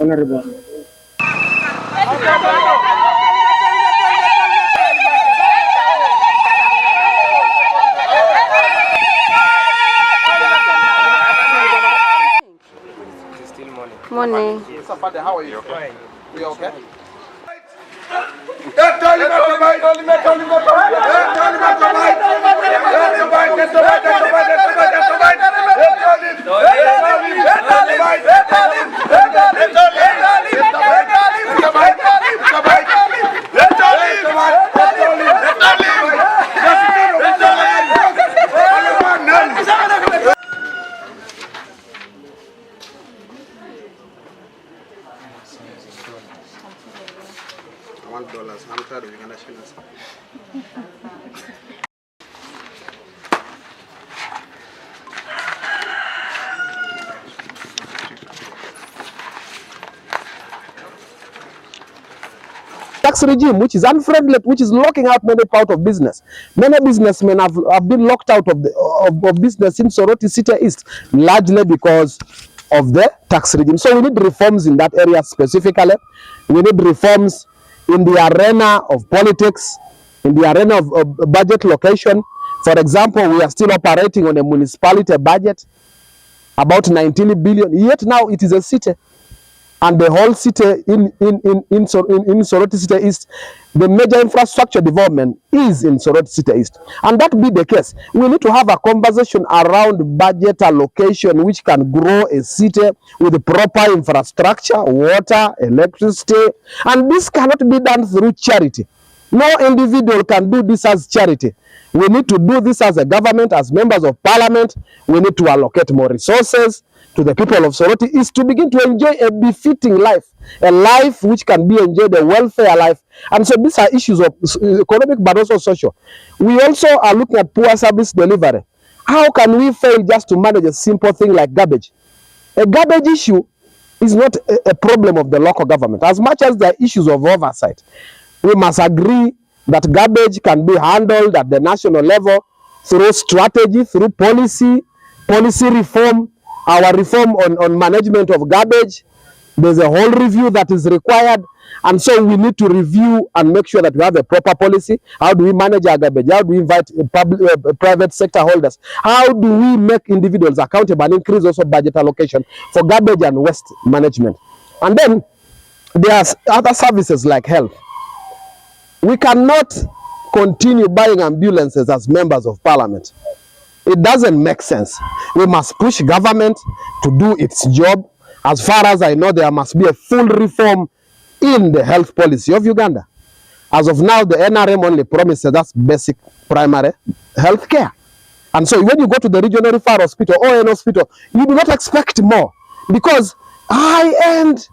Honorable. Morning. Mr. Father, how are you? Okay. We okay? $1. I'm tired of you gonna share this. Tax regime which is unfriendly, which is locking out many out of business. Many businessmen have been locked out of business in Soroti City East, largely because of the tax regime. So we need reforms in that area specifically. We need reforms in the arena of politics, in the arena of budget location. For example, we are still operating on a municipality budget, about 19 billion, yet now it is a city. And the whole city in Soroti City East, the major infrastructure development is in Soroti City East. And that be the case, we need to have a conversation around budget allocation which can grow a city with proper infrastructure, water, electricity. And this cannot be done through charity. No individual can do this as charity. We need to do this as a government, as members of parliament. We need to allocate more resources to the people of Soroti is to begin to enjoy a befitting life, a life which can be enjoyed, a welfare life. And so these are issues of economic but also social. We also are looking at poor service delivery. How can we fail just to manage a simple thing like garbage? A garbage issue is not a problem of the local government. As much as there are issues of oversight, we must agree that garbage can be handled at the national level through strategy, through policy reform, our reform on management of garbage. There's a whole review that is required. And so we need to review and make sure that we have a proper policy. How do we manage our garbage? How do we invite private sector holders? How do we make individuals accountable and increase also budget allocation for garbage and waste management? And then there's other services like health. We cannot continue buying ambulances as members of parliament. It doesn't make sense. We must push government to do its job. As far as I know, there must be a full reform in the health policy of Uganda. As of now, the NRM only promises that's basic primary health care. And so when you go to the regional referral hospital or an hospital, you do not expect more because high-end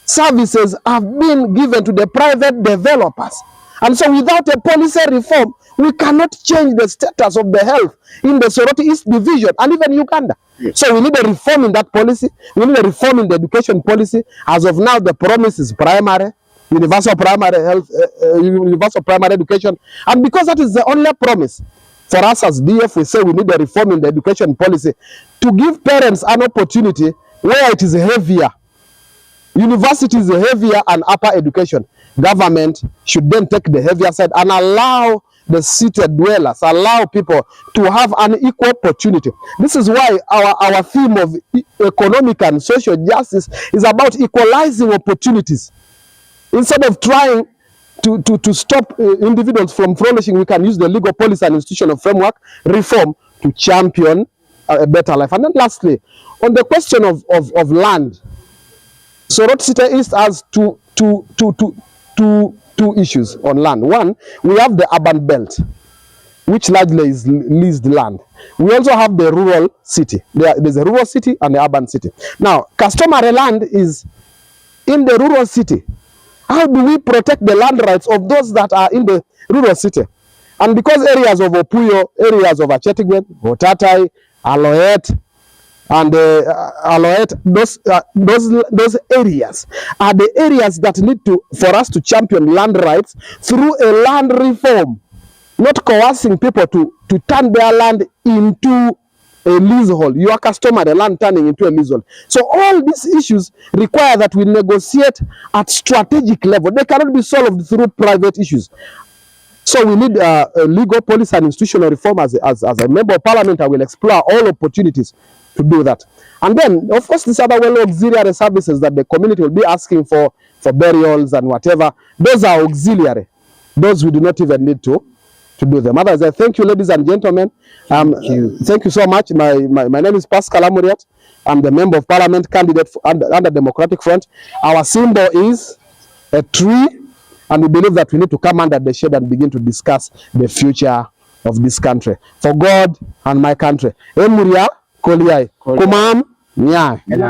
services have been given to the private developers. And so without a policy reform, we cannot change the status of the health in the Soroti East Division and even Uganda. So we need a reform in that policy. We need a reform in the education policy. As of now, the promise is primary, universal primary health, universal primary education. And because that is the only promise, for us as DF, we say we need a reform in the education policy to give parents an opportunity where it is heavier. University is heavier and upper education. Government should then take the heavier side and allow the city dwellers, allow people to have an equal opportunity. This is why our theme of economic and social justice is about equalizing opportunities. Instead of trying to stop individuals from flourishing, we can use the legal policy and institutional framework reform to champion a better life. And then lastly, on the question of land, Soroti City East has two issues on land. One, we have the urban belt, which largely is leased land. We also have the rural city. There's a rural city and the urban city. Now, customary land is in the rural city. How do we protect the land rights of those that are in the rural city? And because areas of Opuyo, areas of Achetigwe, Otatai, Aloet, and Aloet, those areas are the areas that need for us to champion land rights through a land reform, not coercing people to turn their land into a leasehold. You are customer, the land turning into a leasehold. So all these issues require that we negotiate at strategic level. They cannot be solved through private issues. So we need a legal policy and institutional reform. As a member of parliament, I will explore all opportunities to do that. And then, of course, these other auxiliary services that the community will be asking for burials and whatever, those are auxiliary. Those we do not even need to do them. Otherwise, I thank you, ladies and gentlemen. Thank you so much. My name is Pascal Amuriat. I'm the member of parliament candidate under Democratic Front. Our symbol is a tree, and we believe that we need to come under the shade and begin to discuss the future of this country. For God and my country. Emuria Koliai. Kumam Nyai.